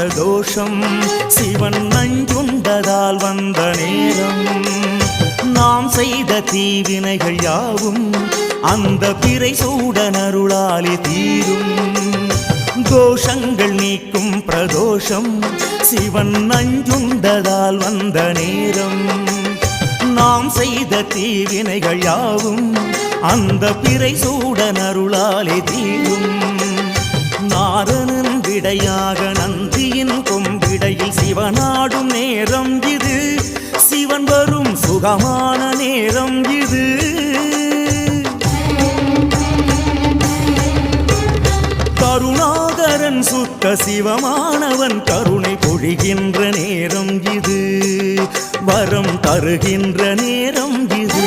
பிரதோஷம் சிவன் நஞ்சுண்டதால் வந்த நேரம் நாம் செய்த தீவினைகள் யாவும் அந்த பிறை சூடனருளாலே தீரும் தோஷங்கள் நீக்கும் பிரதோஷம் சிவன் நஞ்சுண்டதால் வந்த நேரம் நாம் செய்த தீவினைகள் யாவும் அந்த பிறை சூடனருளாலே தீரும் நாரணன் விடையாக நந்தியின் கொம்பிடையில் சிவனாடும் நேரம் இது சிவன் வரும் சுகமான நேரம் இது கருணாகரன் சுத்த சிவமானவன் கருணை பொழிகின்ற நேரம் இது வரம் தருகின்ற நேரம் இது